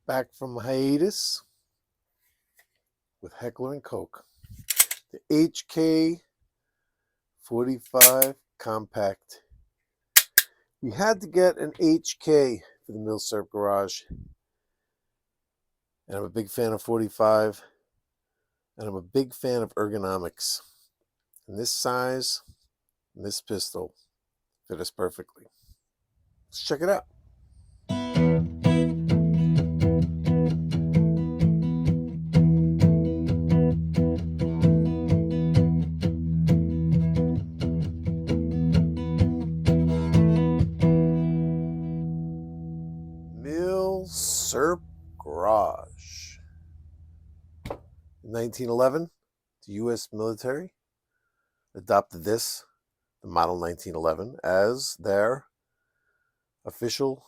Back from hiatus with Heckler and Koch. The HK45 compact. We had to get an HK for the Milsurp Garage. And I'm a big fan of 45. And I'm a big fan of ergonomics. And this size and this pistol fit us perfectly. Let's check it out. Milsurp Garage. In 1911, the U.S. military adopted this, the model 1911, as their official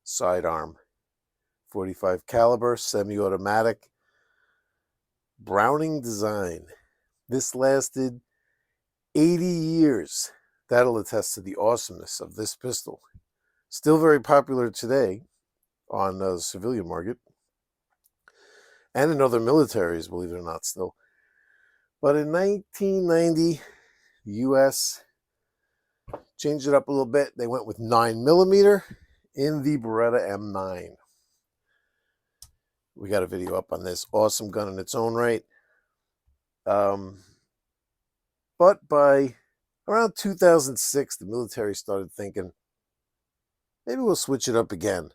sidearm. 45 caliber, semi-automatic, Browning design. This lasted 80 years. That'll attest to the awesomeness of this pistol. Still very popular today on the civilian market and in other militaries, believe it or not, still. But in 1990, the U.S. changed it up a little bit. They went with 9mm in the Beretta M9. We got a video up on this. Awesome gun in its own right. But by around 2006, the military started thinking, maybe we'll switch it up again.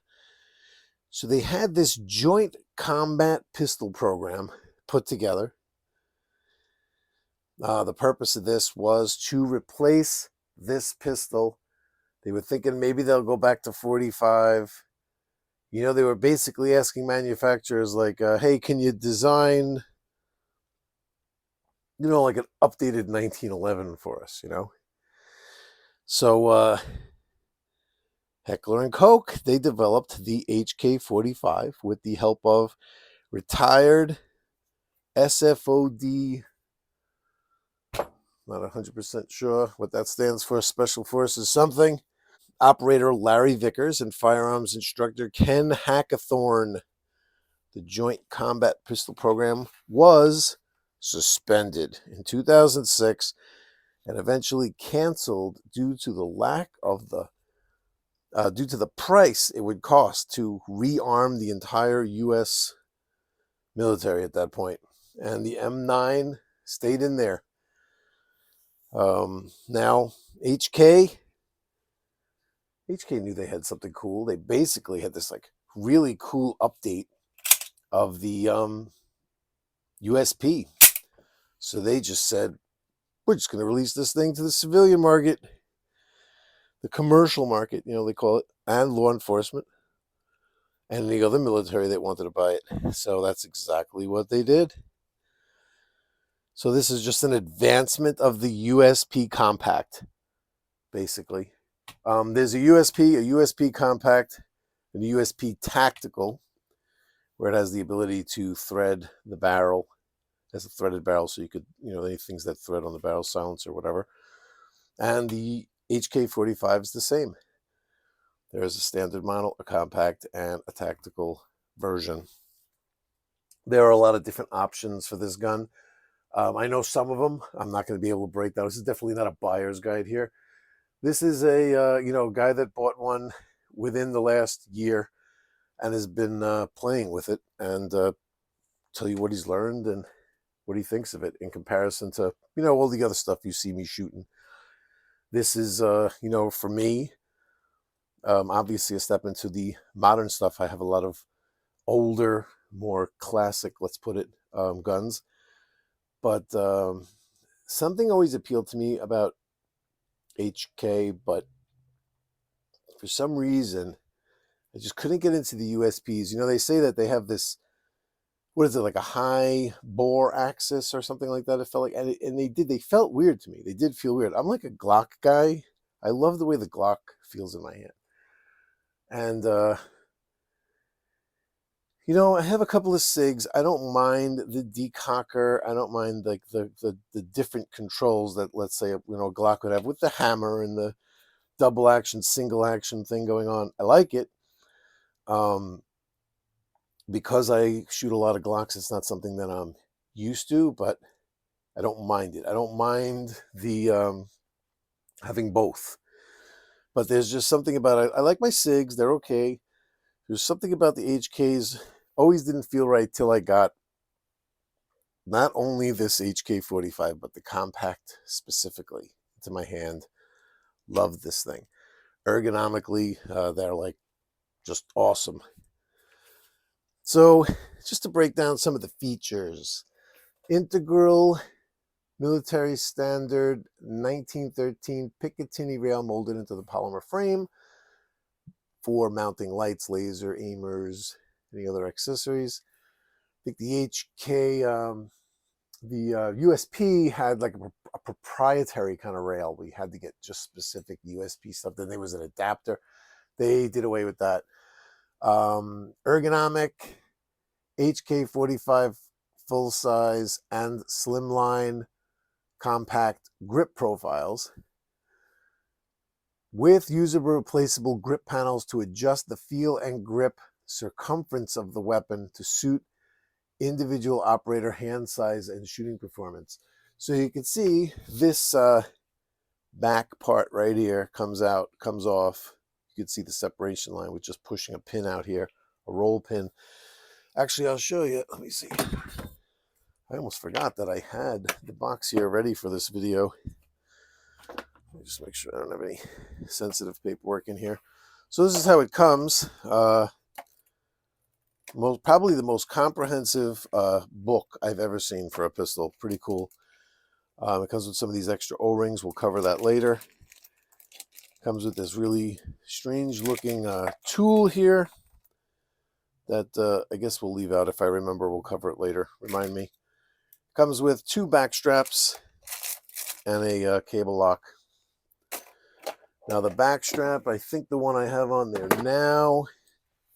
So they had this joint combat pistol program put together. The purpose of this was to replace this pistol. They were thinking maybe they'll go back to 45. You know, they were basically asking manufacturers like, hey, can you design, you know, like an updated 1911 for us, you know? So Heckler and Koch, they developed the HK45 with the help of retired SFOD, not 100% sure what that stands for, Special Forces something, operator Larry Vickers and firearms instructor Ken Hackathorn. The Joint Combat Pistol Program was suspended in 2006 and eventually canceled due to the lack of the due to the price it would cost to rearm the entire U.S. military at that point. And the M9 stayed in there. Now, HK knew they had something cool. They basically had this like really cool update of the USP. So they just said, we're just going to release this thing to the civilian market, the commercial market, you know, they call it, and law enforcement, and the other military that wanted to buy it. So that's exactly what they did. So this is just an advancement of the USP compact, basically. There's a USP compact, and a USP tactical, where it has the ability to thread the barrel. It has a threaded barrel, so you could, you know, any things that thread on the barrel, silence or whatever. And the HK45 is the same. There is a standard model, a compact, and a tactical version. There are a lot of different options for this gun. I know some of them. I'm not going to be able to break down. This is definitely not a buyer's guide here. This is a guy that bought one within the last year and has been playing with it, and tell you what he's learned and what he thinks of it in comparison to, you know, all the other stuff you see me shooting. This is, you know, for me, obviously a step into the modern stuff. I have a lot of older, more classic, let's put it, guns. But something always appealed to me about HK, but for some reason, I just couldn't get into the USPs. You know, they say that they have this, what is it, like a high bore axis or something like that. It felt like, and they felt weird to me. They did feel weird. I'm like a Glock guy. I love the way the Glock feels in my hand. And, you know, I have a couple of SIGs. I don't mind the decocker. I don't mind like the different controls that, let's say, you know, Glock would have with the hammer and the double action, single action thing going on. I like it. Because I shoot a lot of Glocks, it's not something that I'm used to, but I don't mind it. I don't mind the having both. But there's just something about it. I like my SIGs, they're okay. There's something about the HKs always didn't feel right till I got not only this HK45, but the compact specifically into my hand. Love this thing. Ergonomically, they're like just awesome. So just to break down some of the features. Integral military standard 1913 Picatinny rail molded into the polymer frame for mounting lights, laser, aimers, any other accessories. I think the HK, the USP had like a proprietary kind of rail. We had to get just specific USP stuff. Then there was an adapter. They did away with that. Ergonomic, HK45 full size and slimline compact grip profiles with user replaceable grip panels to adjust the feel and grip circumference of the weapon to suit individual operator hand size and shooting performance. So you can see this back part right here comes off. You can see the separation line with just pushing a pin out here, a roll pin. Actually, I'll show you. Let me see. I almost forgot that I had the box here ready for this video. Let me just make sure I don't have any sensitive paperwork in here. So this is how it comes. Probably the most comprehensive book I've ever seen for a pistol. Pretty cool. It comes with some of these extra O-rings. We'll cover that later. Comes with this really strange looking tool here that I guess we'll leave out. If I remember, we'll cover it later. Remind me. Comes with 2 back straps and a cable lock. Now the back strap, I think the one I have on there now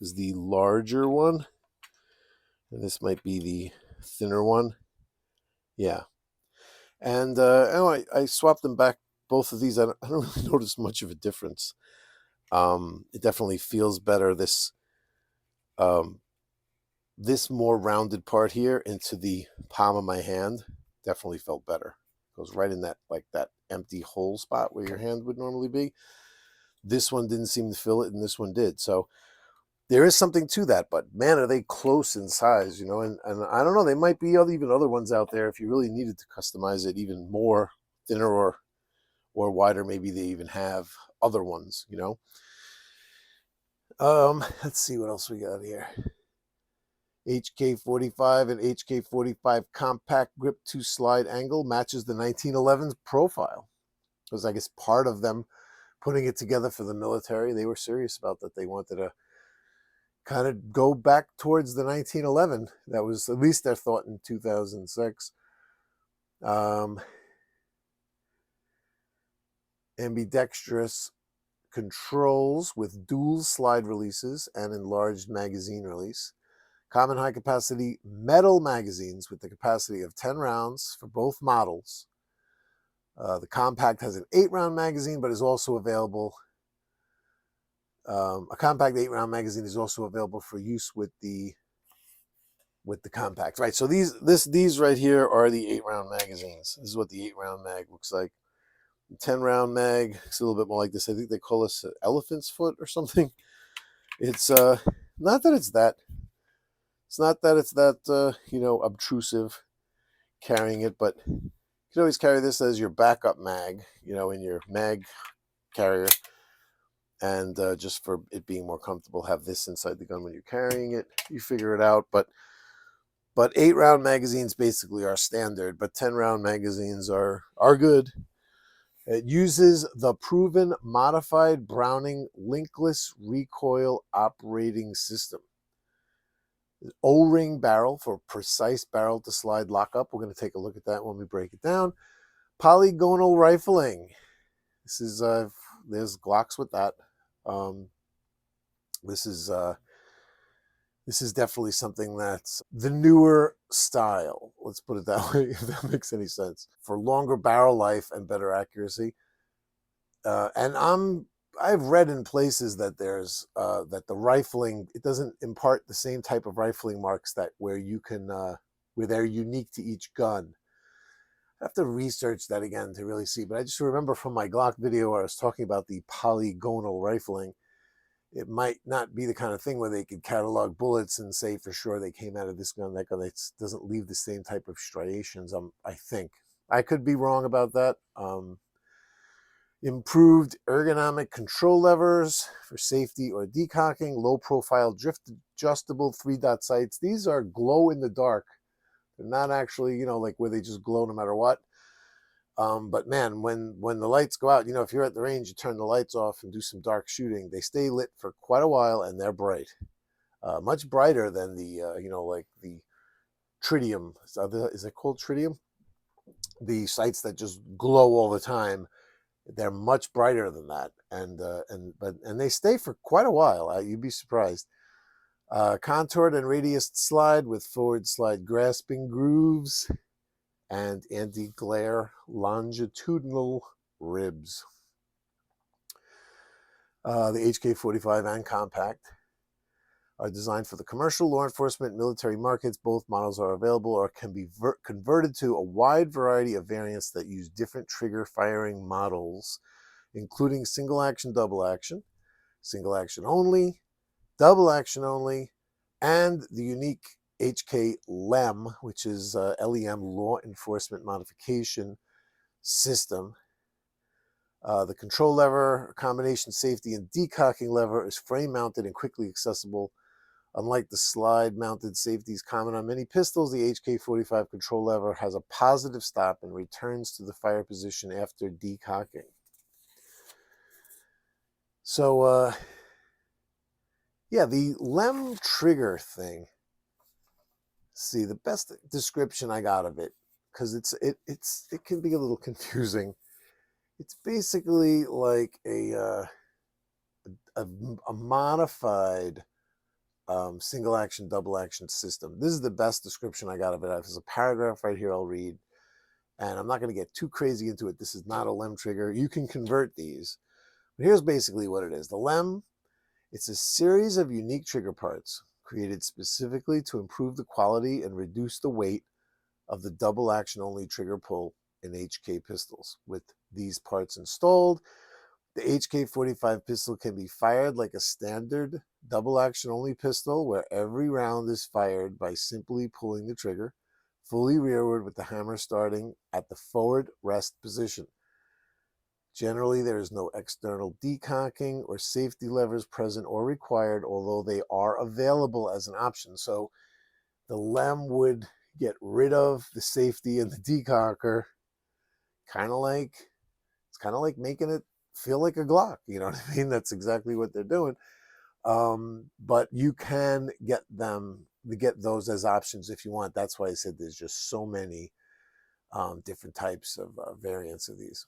is the larger one. And this might be the thinner one. Yeah. And anyway, I swapped them back, both of these. I don't really notice much of a difference. It definitely feels better. This more rounded part here into the palm of my hand definitely felt better. Goes right in that, like that empty hole spot where your hand would normally be. This one didn't seem to fill it, and this one did. So there is something to that, but man, are they close in size, you know? And I don't know, they might be even other ones out there if you really needed to customize it even more, thinner or wider. Maybe they even have other ones, you know? Let's see what else we got here. HK45 and HK45 compact grip to slide angle matches the 1911's profile. It was, I guess, part of them putting it together for the military. They were serious about that. They wanted to kind of go back towards the 1911. That was at least their thought in 2006. Ambidextrous controls with dual slide releases and enlarged magazine release. Common high capacity metal magazines with the capacity of 10 rounds for both models. The compact has an 8-round magazine, but is also available. A compact 8-round magazine is also available for use with the compact. Right. So these right here are the 8-round magazines. This is what the 8-round mag looks like. 10-round mag. It's a little bit more like this. I think they call this an elephant's foot or something. It's not that it's that. It's not that it's that you know, obtrusive carrying it, but you can always carry this as your backup mag, you know, in your mag carrier. And just for it being more comfortable, have this inside the gun when you're carrying it. You figure it out. But 8-round magazines basically are standard, but 10-round magazines are good. It uses the proven modified Browning linkless recoil operating system. O-ring barrel for precise barrel to slide lockup. We're going to take a look at that when we break it down. Polygonal rifling. This is there's Glocks with that. This is definitely something that's the newer style. Let's put it that way, if that makes any sense. For longer barrel life and better accuracy. And I've read in places that there's that the rifling, it doesn't impart the same type of rifling marks that where you can where they're unique to each gun. I have to research that again to really see, but I just remember from my Glock video where I was talking about the polygonal rifling, it might not be the kind of thing where they could catalog bullets and say for sure they came out of this gun, that gun. It doesn't leave the same type of striations. I think I could be wrong about that. Improved ergonomic control levers for safety or decocking, low profile drift adjustable 3-dot sights. These are glow in the dark. They're not actually, you know, like where they just glow no matter what. But man, when the lights go out, you know, if you're at the range, you turn the lights off and do some dark shooting, they stay lit for quite a while and they're bright. Much brighter than the, you know, like the tritium. Is it called tritium? The sights that just glow all the time. They're much brighter than that, and they stay for quite a while. You'd be surprised. Contoured and radiused slide with forward slide grasping grooves and anti-glare longitudinal ribs. The HK45 and Compact are designed for the commercial, law enforcement, military markets. Both models are available or can be converted to a wide variety of variants that use different trigger firing models, including single action, double action, single action only, double action only, and the unique HK LEM, which is LEM, Law Enforcement Modification System. The control lever, combination safety and decocking lever, is frame mounted and quickly accessible. Unlike the slide mounted safeties common on many pistols, the HK45 control lever has a positive stop and returns to the fire position after decocking. So, yeah, the LEM trigger thing. See, the best description I got of it, because it can be a little confusing. It's basically like a modified single action, double action system. This is the best description I got of it. There's a paragraph right here I'll read, and I'm not going to get too crazy into it. This is not a LEM trigger. You can convert these. But here's basically what it is. The LEM, it's a series of unique trigger parts created specifically to improve the quality and reduce the weight of the double action only trigger pull in HK pistols. With these parts installed, the HK45 pistol can be fired like a standard double action only pistol, where every round is fired by simply pulling the trigger fully rearward with the hammer starting at the forward rest position. Generally, there is no external decocking or safety levers present or required, although they are available as an option. So the LEM would get rid of the safety and the decocker, it's kind of like making it feel like a Glock. You know what I mean? That's exactly what they're doing. But you can get those as options if you want. That's why I said there's just so many different types of variants of these.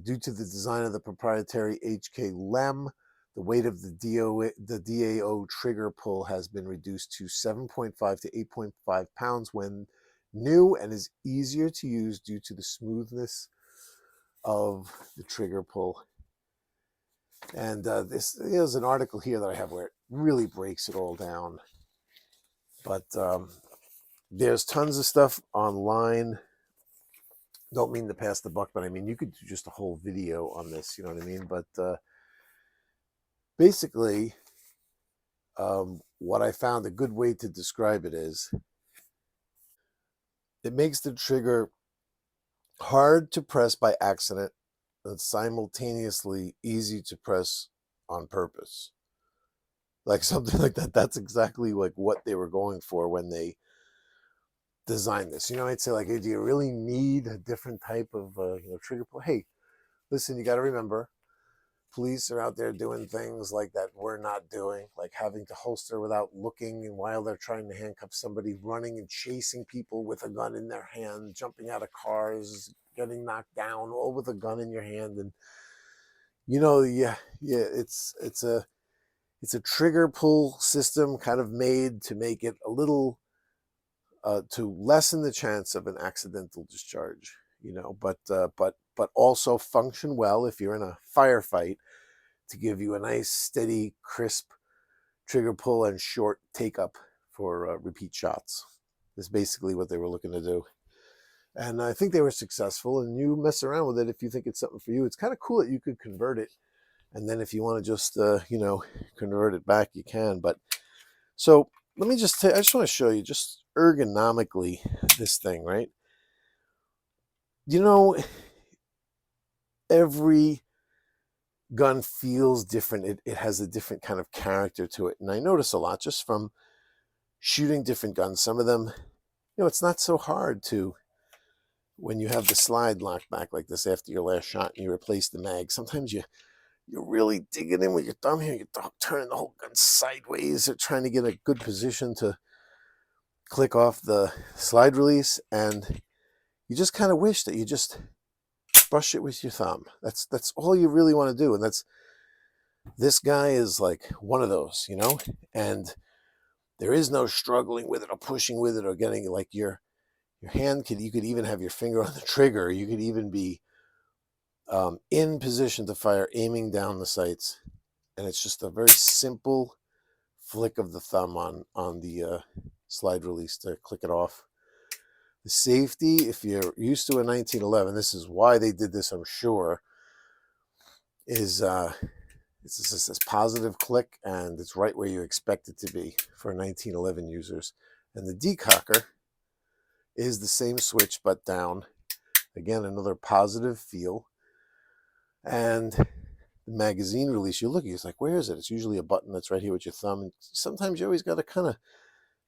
Due to the design of the proprietary HK LEM, the weight of the DAO trigger pull has been reduced to 7.5 to 8.5 pounds when new, and is easier to use due to the smoothness of the trigger pull. And this is an article here that I have where it really breaks it all down. But there's tons of stuff online. Don't mean to pass the buck, but I mean, you could do just a whole video on this, you know what I mean? But basically, what I found a good way to describe it is, it makes the trigger hard to press by accident and simultaneously easy to press on purpose. Like something like that. That's exactly like what they were going for when they designed this. You know, I'd say like, hey, do you really need a different type of trigger pull? Hey, listen, you got to remember, police are out there doing things like that we're not doing, like having to holster without looking, and while they're trying to handcuff somebody, running and chasing people with a gun in their hand, jumping out of cars, getting knocked down, all with a gun in your hand. And it's a trigger pull system kind of made to make it a little to lessen the chance of an accidental discharge, but also function well if you're in a firefight. to give you a nice, steady, crisp trigger pull and short take up for repeat shots. That's basically what they were looking to do. And I think they were successful, and you mess around with it if you think it's something for you. It's kind of cool that you could convert it. And then if you want to just, convert it back, you can. But so let me just I just want to show you just ergonomically this thing, right? Every gun feels different. It has a different kind of character to it. And I notice a lot just from shooting different guns. Some of them, it's not so hard to, when you have the slide locked back like this after your last shot and you replace the mag, sometimes you're really digging in with your thumb here. You're turning the whole gun sideways or trying to get a good position to click off the slide release. And you just kind of wish that you just brush it with your thumb. That's all you really want to do. And this guy is like one of those, and there is no struggling with it or pushing with it or getting like your hand you could even have your finger on the trigger. You could even be in position to fire, aiming down the sights. And it's just a very simple flick of the thumb on the slide release to click it off. The safety, if you're used to a 1911, this is why they did this, I'm sure, is it's just this positive click, and it's right where you expect it to be for 1911 users. And the decocker is the same switch, but down. Again, another positive feel. And the magazine release, you look, it's like, where is it? It's usually a button that's right here with your thumb. And sometimes you always got to kind of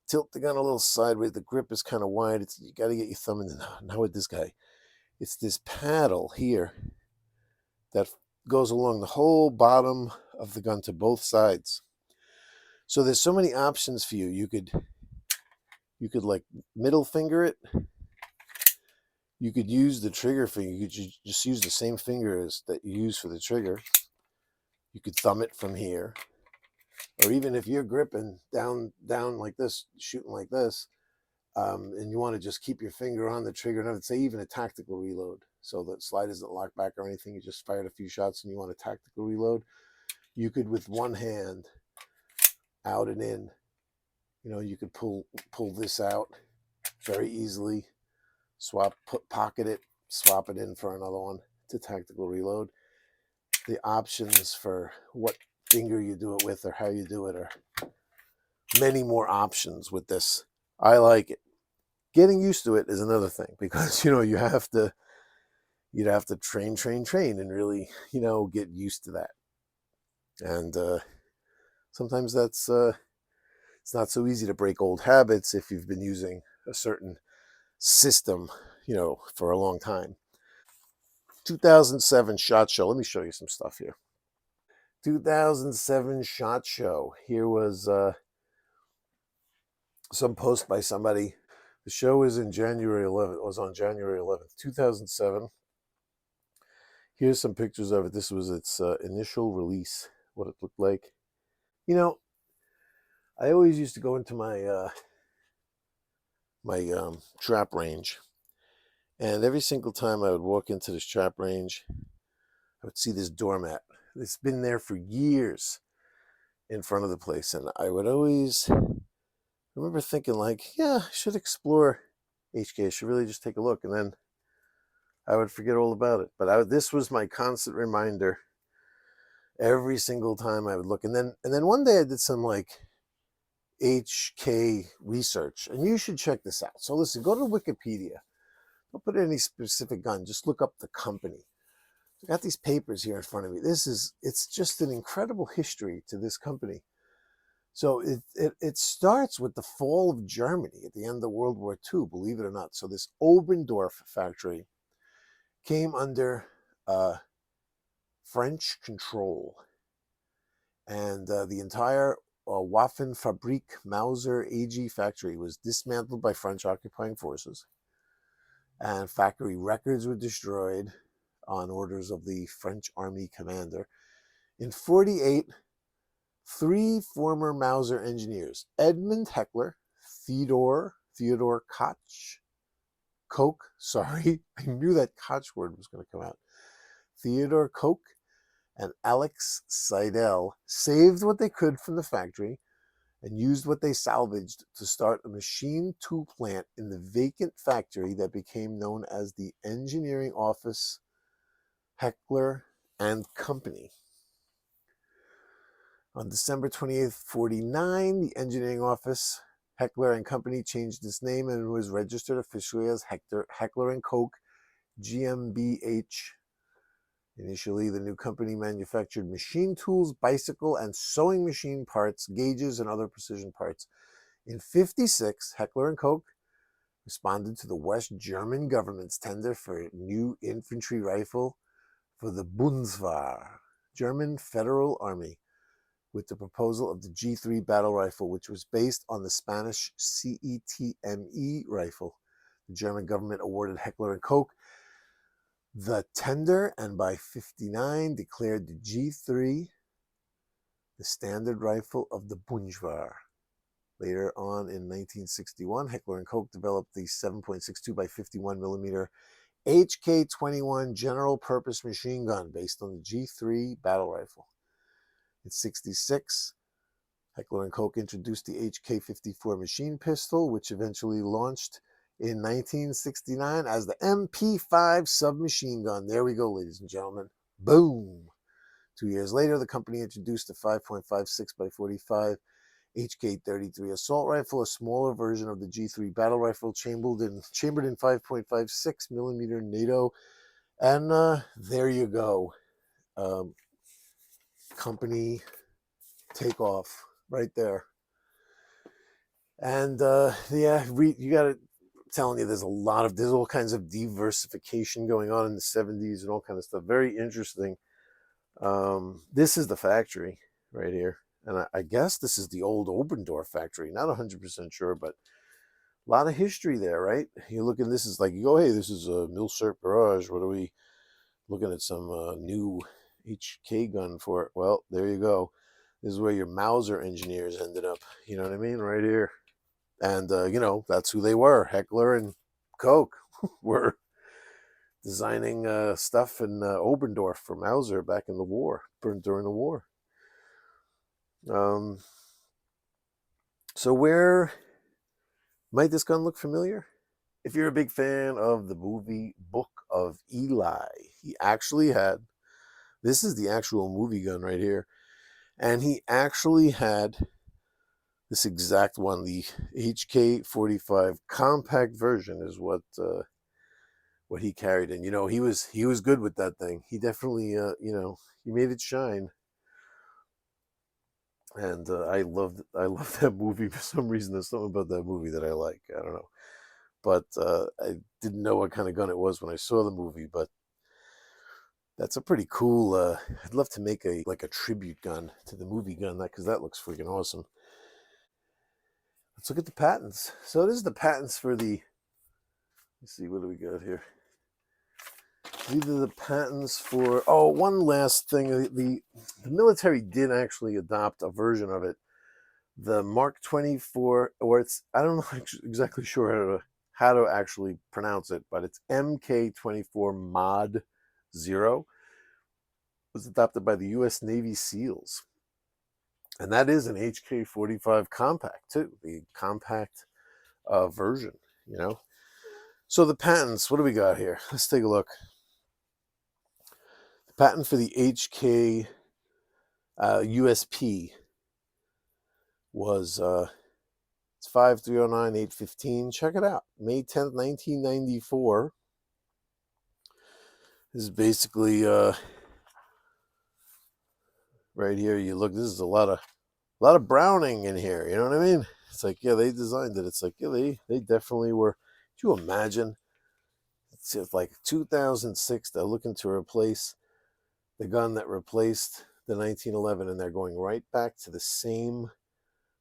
tilt the gun a little sideways. The grip is kind of wide. You got to get your thumb in there. Now with this guy, it's this paddle here that goes along the whole bottom of the gun to both sides. So there's so many options for you. You could like middle finger it. You could use the trigger finger. You could just use the same fingers that you use for the trigger. You could thumb it from here. Or even if you're gripping down like this, shooting like this, and you want to just keep your finger on the trigger, and I would say even a tactical reload, so the slide isn't locked back or anything, you just fired a few shots and you want a tactical reload, you could with one hand out and in, you could pull this out very easily, pocket it, swap it in for another one to tactical reload. The options for what finger you do it with or how you do it are many more options with this. I like it. Getting used to it is another thing, because you'd have to train and really get used to that. And sometimes that's it's not so easy to break old habits if you've been using a certain system for a long time. 2007 SHOT Show. Let me show you some stuff here. 2007 SHOT Show. Here was some post by somebody. The show is in January 11th. It was on January 11th, 2007. Here's some pictures of it. This was its initial release, what it looked like. I always used to go into my trap range, and every single time I would walk into this trap range, I would see this doormat. It's been there for years in front of the place, and I would always remember thinking like, yeah, I should explore HK. I should really just take a look, and then I would forget all about it. But this was my constant reminder every single time I would look. And then one day I did some like HK research, and you should check this out. So listen, go to Wikipedia. Don't put any specific gun. Just look up the company. I got these papers here in front of me. It's just an incredible history to this company. So it starts with the fall of Germany at the end of World War II, believe it or not. So this Oberndorf factory came under French control, and the entire Waffenfabrik Mauser AG factory was dismantled by French occupying forces, and factory records were destroyed on orders of the French army commander. In 1948, 3 former Mauser engineers, Edmund Heckler, Theodor Koch, sorry, I knew that Koch word was going to come out, Theodor Koch and Alex Seidel saved what they could from the factory and used what they salvaged to start a machine tool plant in the vacant factory that became known as the Engineering Office Heckler and Company. On December 28th, 1949, the Engineering Office Heckler and Company changed its name and was registered officially as Heckler and Koch GmbH. Initially, the new company manufactured machine tools, bicycle and sewing machine parts, gauges, and other precision parts. In 1956, Heckler and Koch responded to the West German government's tender for a new infantry rifle for the Bundeswehr, German Federal Army, with the proposal of the G3 battle rifle, which was based on the Spanish CETME rifle. The German government awarded Heckler and Koch the tender, and by 1959 declared the G3 the standard rifle of the Bundeswehr. Later on in 1961, Heckler and Koch developed the 7.62 by 51 millimeter HK-21 general purpose machine gun based on the G3 battle rifle. In 1966, Heckler and Koch introduced the HK-54 machine pistol, which eventually launched in 1969 as the MP5 submachine gun. There we go, ladies and gentlemen. Boom! 2 years later, the company introduced a 5.56 by 45 HK-33 assault rifle, a smaller version of the G3 battle rifle, chambered in 5.56 millimeter NATO. And there you go. Company takeoff right there. And yeah, you got to telling you, there's all kinds of diversification going on in the 70s and all kind of stuff. Very interesting. This is the factory right here. And I guess this is the old Obendorf factory. Not 100% sure, but a lot of history there, right? You look at this, is like, you go, hey, this is a Milsurp Garage. What are we looking at? Some new HK gun for it. Well, there you go. This is where your Mauser engineers ended up. You know what I mean? Right here. And, that's who they were. Heckler and Koch were designing stuff in Obendorf for Mauser back in the war, during the war. So where might this gun look familiar? If you're a big fan of the movie Book of Eli, he actually had, this is the actual movie gun right here, and he actually had this exact one, the HK45 compact version is what he carried. And he was good with that thing. He definitely he made it shine. And I loved that movie for some reason. There's something about that movie that I like. I don't know, but I didn't know what kind of gun it was when I saw the movie. But that's a pretty cool. I'd love to make a tribute gun to the movie gun, because that looks freaking awesome. Let's look at the patents. So this is the patents for the. Let's see, what do we got here? These are the patents for. Oh, one last thing. The military did actually adopt a version of it, the Mark 24, or it's, I don't know exactly sure how to actually pronounce it, but it's MK24 Mod 0. It was adopted by the U.S. Navy SEALs. And that is an HK45 compact too, the compact version, So the patents, what do we got here? Let's take a look. The patent for the HK USP was it's 5309815. Check it out. May 10th, 1994. This is basically right here. You look, this is a lot of Browning in here. You know what I mean? It's like, yeah, they designed it. It's like, yeah, they definitely were. Could you imagine? It's like 2006. They're looking to replace the gun that replaced the 1911, and they're going right back to the same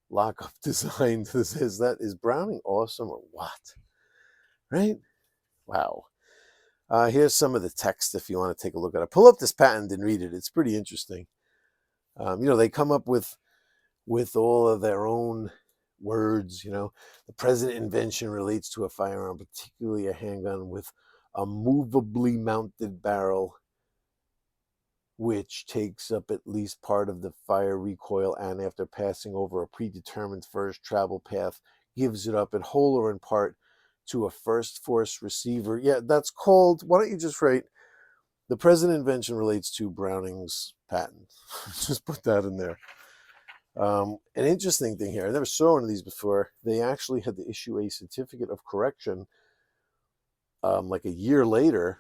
lockup design. Is Browning awesome or what? Right? Wow. Here's some of the text if you want to take a look at it. Pull up this patent and read it. It's pretty interesting. They come up with all of their own words. The present invention relates to a firearm, particularly a handgun, with a movably mounted barrel which takes up at least part of the fire recoil, and after passing over a predetermined first travel path, gives it up in whole or in part to a first force receiver. Yeah, that's called, why don't you just write, the present invention relates to Browning's patent. Just put that in there. An interesting thing here, I never saw one of these before. They actually had to issue a certificate of correction like a year later,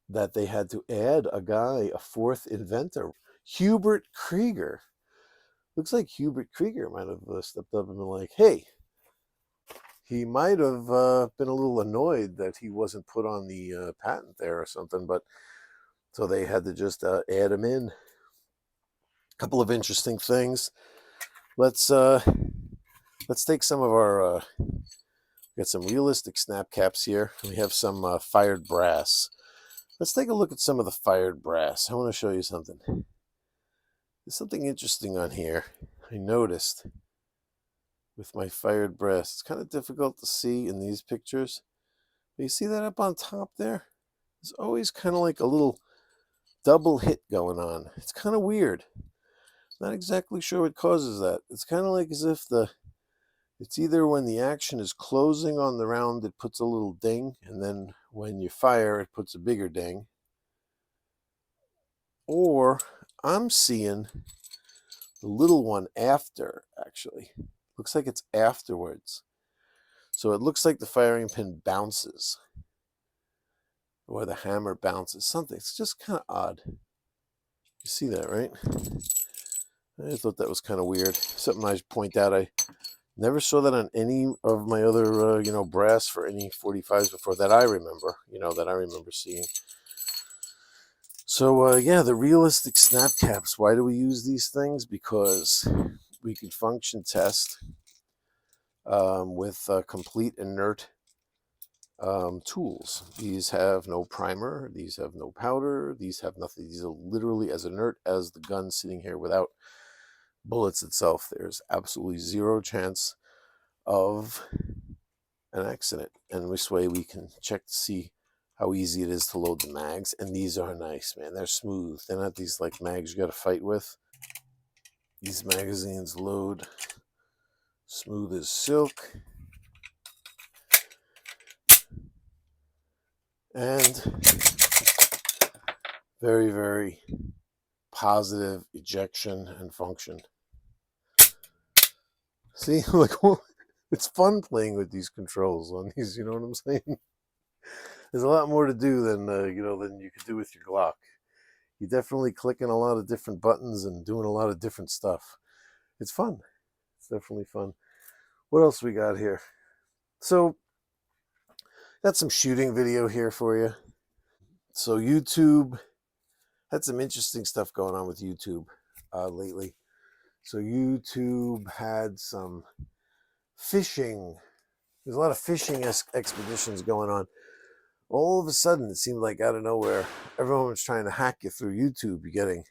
that they had to add a guy, a fourth inventor, Hubert Krieger. Looks like Hubert Krieger might have stepped up and been like, hey, he might have been a little annoyed that he wasn't put on the patent there or something, but so they had to just add him in. A couple of interesting things. Let's take some of our we got some realistic snap caps here. We have some fired brass. Let's take a look at some of the fired brass. I want to show you something. There's something interesting on here I noticed with my fired brass. It's kind of difficult to see in these pictures. But you see that up on top there? There's always kind of like a little double hit going on. It's kind of weird. Not exactly sure what causes that. It's kind of like as if it's either when the action is closing on the round, it puts a little ding, and then when you fire, it puts a bigger ding. Or I'm seeing the little one after, actually. Looks like it's afterwards. So it looks like the firing pin bounces, or the hammer bounces. Something. It's just kind of odd. You see that, right? I thought that was kind of weird. Something I should point out. I never saw that on any of my other, brass for any 45s before that I remember, seeing. So, yeah, the realistic snap caps. Why do we use these things? Because we can function test with complete inert tools. These have no primer. These have no powder. These have nothing. These are literally as inert as the gun sitting here without bullets itself. There's absolutely zero chance of an accident. And this way we can check to see how easy it is to load the mags. And these are nice, man. They're smooth. They're not these like mags you got to fight with. These magazines load smooth as silk. And very, very positive ejection and function. See, like, it's fun playing with these controls on these, you know what I'm saying? There's a lot more to do than than you could do with your Glock. You're definitely clicking a lot of different buttons and doing a lot of different stuff. It's fun. It's definitely fun. What else we got here? So, got some shooting video here for you. So YouTube had some interesting stuff going on with YouTube lately. So YouTube had some fishing. There's a lot of fishing expeditions going on. All of a sudden, it seemed like out of nowhere, everyone was trying to hack you through YouTube. You're getting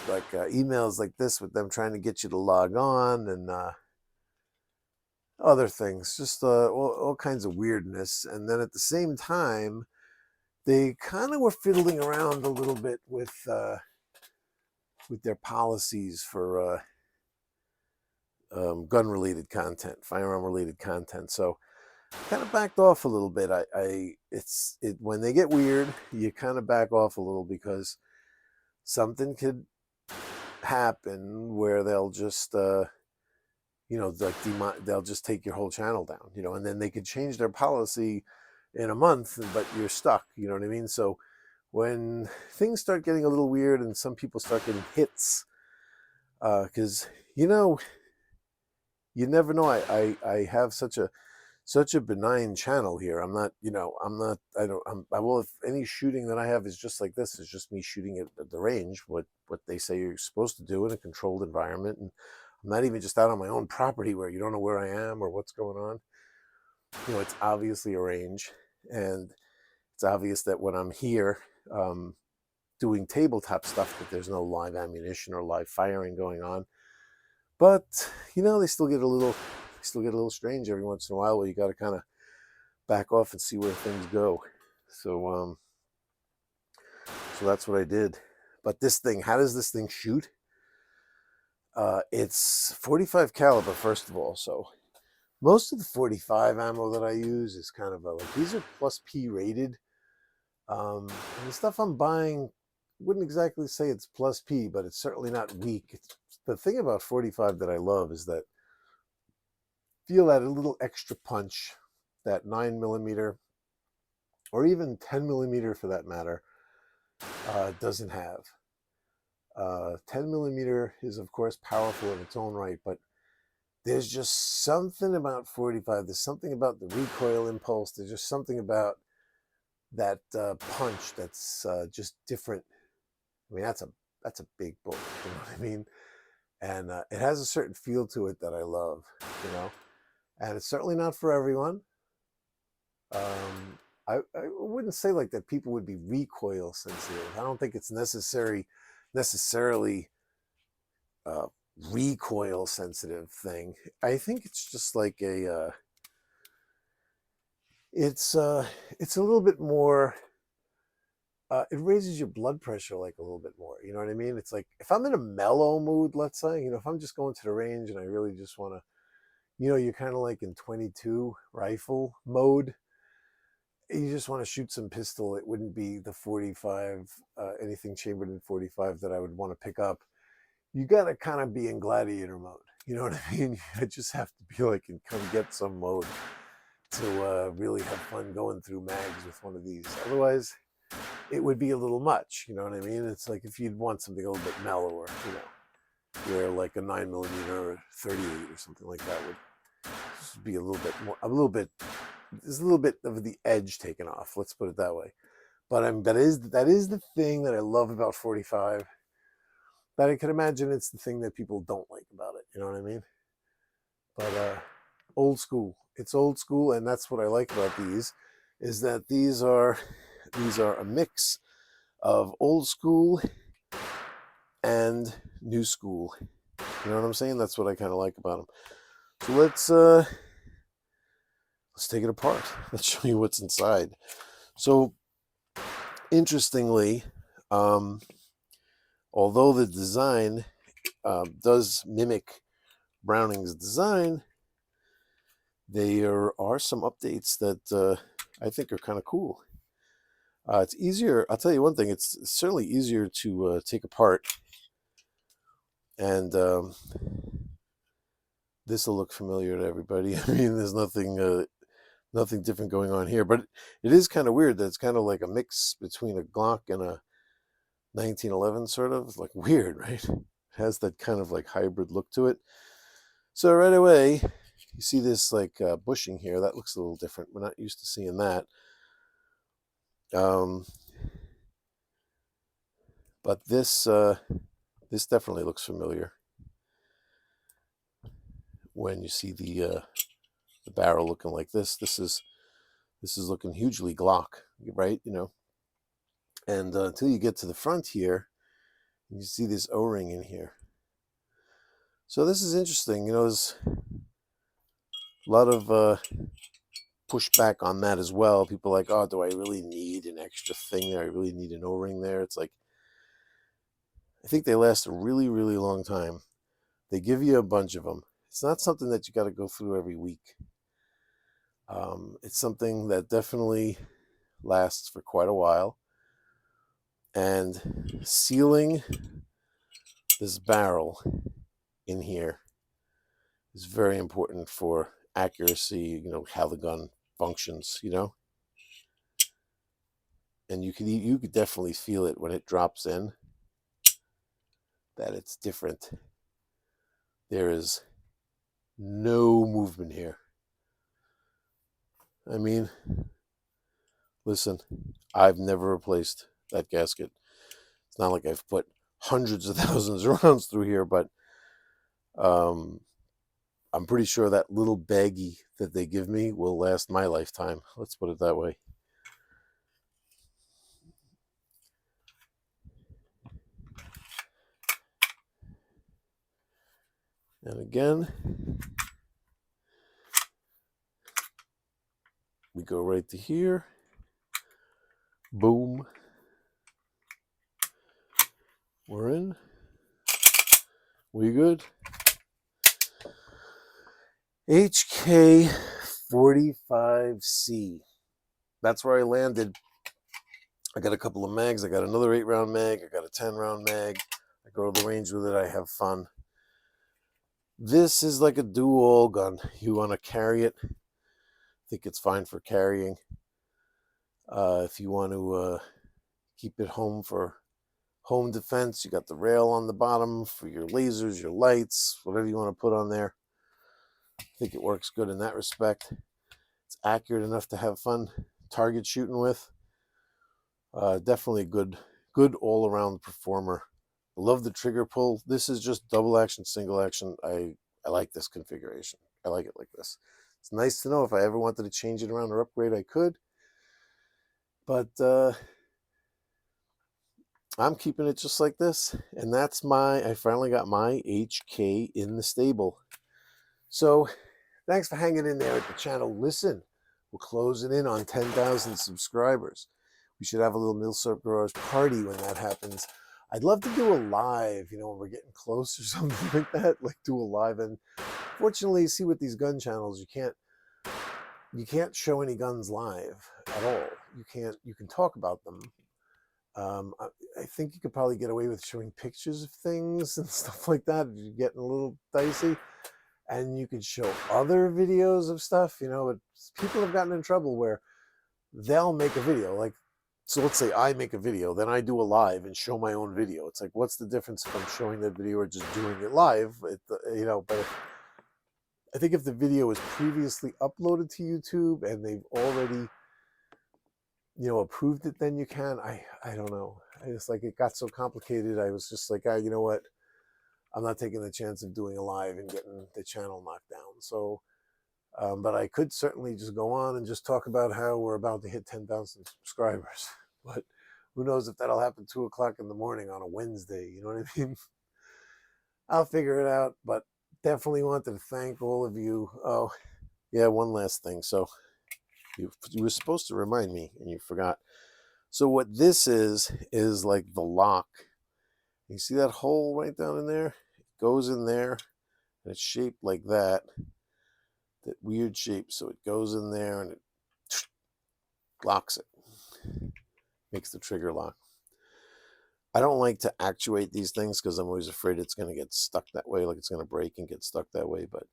like emails like this with them trying to get you to log on and other things, just all kinds of weirdness. And then at the same time, they kind of were fiddling around a little bit with their policies for gun-related content, firearm-related content. So kind of backed off a little bit. When they get weird, you kind of back off a little because something could happen where they'll just they'll just take your whole channel down, and then they could change their policy in a month, but you're stuck, you know what I mean? So when things start getting a little weird and some people start getting hits, because you never know. I have such a benign channel here. If any shooting that I have is just like this, is just me shooting at the range, what they say you're supposed to do in a controlled environment. And I'm not even just out on my own property where you don't know where I am or what's going on. It's obviously a range, and it's obvious that when I'm here doing tabletop stuff, that there's no live ammunition or live firing going on. But they still get a little strange every once in a while, where you got to kind of back off and see where things go. So So that's what I did. But this thing, how does this thing shoot? It's 45 caliber, first of all. So most of the 45 ammo that I use is kind of like, these are plus P rated. And the stuff I'm buying, wouldn't exactly say it's plus P, but it's certainly not weak. The thing about 45 that I love is that feel that a little extra punch that 9mm or even 10mm for that matter doesn't have. 10mm is of course powerful in its own right, but there's just something about 45. There's something about the recoil impulse. There's just something about that punch that's just different. I mean, that's a big bullet, you know what I mean? And it has a certain feel to it that I love, you know. And it's certainly not for everyone. I wouldn't say like that people would be recoil sensitive. I don't think it's necessarily recoil sensitive thing. I think it's just like it's a little bit more. It raises your blood pressure like a little bit more. You know what I mean? It's like if I'm in a mellow mood, let's say, you know, if I'm just going to the range and I really just want to, you know, you're kind of like in 22 rifle mode. You just want to shoot some pistol. It wouldn't be the 45, anything chambered in 45 that I would want to pick up. You got to kind of be in gladiator mode. You know what I mean? You just have to be like in come get some mode to really have fun going through mags with one of these. Otherwise, it would be a little much. You know what I mean? It's like if you'd want something a little bit mellower, you know, where like a 9mm or 38 or something like that would be a little bit more, there's a little bit of the edge taken off. Let's put it that way. But that is the thing that I love about 45. That I can imagine it's the thing that people don't like about it. You know what I mean? But old school. It's old school, and that's what I like about these, is that these are a mix of old school and new school. You know what I'm saying? That's what I kind of like about them. So let's take it apart. Let's show you what's inside. So interestingly, although the design does mimic Browning's design, there are some updates that I think are kind of cool. It's easier. I'll tell you one thing. It's certainly easier to take apart, and this will look familiar to everybody. I mean, there's nothing different going on here, but it is kind of weird that it's kind of like a mix between a Glock and a 1911 sort of. It's like weird, right? It has that kind of like hybrid look to it. So right away, you see this like bushing here. That looks a little different. We're not used to seeing that. But this definitely looks familiar when you see the barrel looking like this. This is looking hugely Glock, right? You know, and until you get to the front here, you see this O-ring in here. So this is interesting. You know, there's a lot of pushback on that as well. People are like, oh, do I really need an extra thing there? I really need an O-ring there. It's like, I think they last a really, really long time. They give you a bunch of them. It's not something that you got to go through every week. It's something that definitely lasts for quite a while. And sealing this barrel in here is very important for accuracy, you know, how the gun functions, you know. And you could definitely feel it when it drops in, that it's different. There is no movement here. I mean, listen, I've never replaced that gasket. It's not like I've put hundreds of thousands of rounds through here, but I'm pretty sure that little baggie that they give me will last my lifetime. Let's put it that way. And again, we go right to here. Boom. Pretty good. HK45C. That's where I landed. I got a couple of mags. I got another 8-round mag. I got a 10-round mag. I go to the range with it. I have fun. This is like a dual gun. You want to carry it. I think it's fine for carrying. If you want to keep it home for home defense, you got the rail on the bottom for your lasers, your lights, whatever you want to put on there. I think it works good in that respect. It's accurate enough to have fun target shooting with. Definitely a good all-around performer. I love the trigger pull. This is just double action, single action. I like this configuration. I like it like this. It's nice to know if I ever wanted to change it around or upgrade, I could. But I'm keeping it just like this. And that's I finally got my HK in the stable. So thanks for hanging in there at the channel. Listen, we're closing in on 10,000 subscribers. We should have a little Milsurp Garage party when that happens. I'd love to do a live, when we're getting close or something like that, like do a live. And fortunately, see with these gun channels, you can't show any guns live at all. You can talk about them. I think you could probably get away with showing pictures of things and stuff like that. You're getting a little dicey. And you could show other videos of stuff, but people have gotten in trouble where they'll make a video. So let's say I make a video, then I do a live and show my own video. It's like, what's the difference if I'm showing that video or just doing it live? But I think if the video is previously uploaded to YouTube and they've already, approved it, then you can. I don't know. It got so complicated. I was just like, you know what? I'm not taking the chance of doing a live and getting the channel knocked down. So, but I could certainly just go on and just talk about how we're about to hit 10,000 subscribers. But who knows if that'll happen 2 o'clock in the morning on a Wednesday, you know what I mean? I'll figure it out, but definitely wanted to thank all of you. Oh, yeah, one last thing. So you were supposed to remind me and you forgot. So what this is like the lock. You see that hole right down in there? It goes in there, and it's shaped like that weird shape. So it goes in there, and it locks it. Makes the trigger lock. I don't like to actuate these things because I'm always afraid it's going to get stuck that way, like it's going to break and get stuck that way. But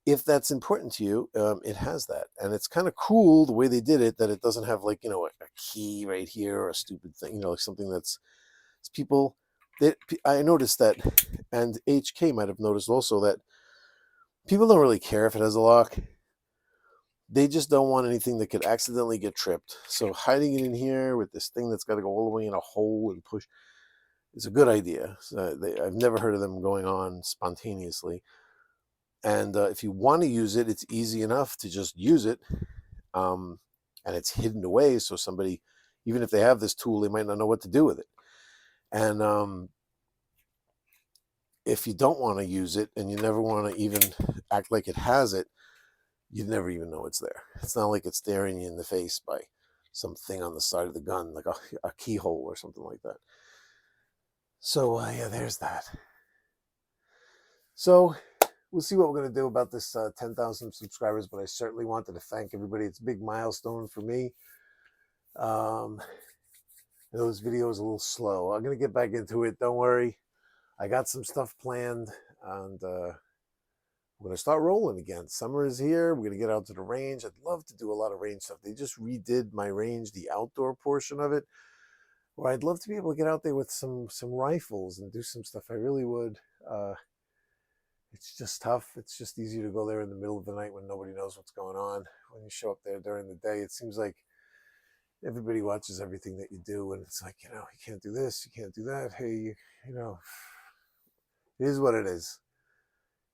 if that's important to you, it has that. And it's kind of cool the way they did it, that it doesn't have like, a key right here or a stupid thing, like something that's people... I noticed that, and HK might have noticed also, that people don't really care if it has a lock. They just don't want anything that could accidentally get tripped. So hiding it in here with this thing that's got to go all the way in a hole and push is a good idea. I've never heard of them going on spontaneously. And if you want to use it, it's easy enough to just use it. And it's hidden away, so somebody, even if they have this tool, they might not know what to do with it. And if you don't want to use it and you never want to even act like it has it, you'd never even know it's there. It's not like it's staring you in the face by something on the side of the gun, like a keyhole or something like that. So, yeah, there's that. So, we'll see what we're going to do about this 10,000 subscribers, but I certainly wanted to thank everybody. It's a big milestone for me. I know this video is a little slow. I'm going to get back into it. Don't worry. I got some stuff planned, and we're going to start rolling again. Summer is here. We're going to get out to the range. I'd love to do a lot of range stuff. They just redid my range, the outdoor portion of it, where I'd love to be able to get out there with some rifles and do some stuff. I really would. It's just tough. It's just easier to go there in the middle of the night when nobody knows what's going on. When you show up there during the day, it seems like everybody watches everything that you do, and it's like, you can't do this, you can't do that. Hey, it is what it is.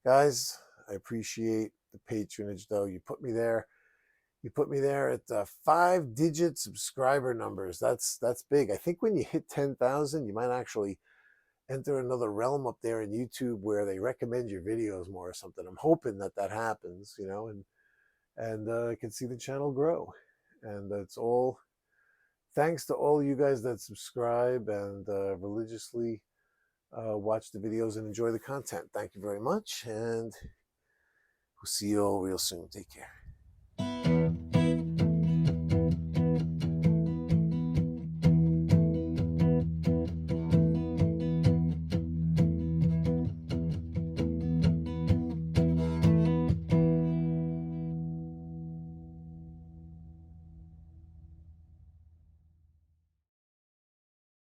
Guys, I appreciate the patronage, though. You put me there. You put me there at 5-digit subscriber numbers. That's big. I think when you hit 10,000, you might actually enter another realm up there in YouTube where they recommend your videos more or something. I'm hoping that happens, and I can see the channel grow. And it's all thanks to all you guys that subscribe and religiously watch the videos and enjoy the content. Thank you very much, and we'll see you all real soon. Take care.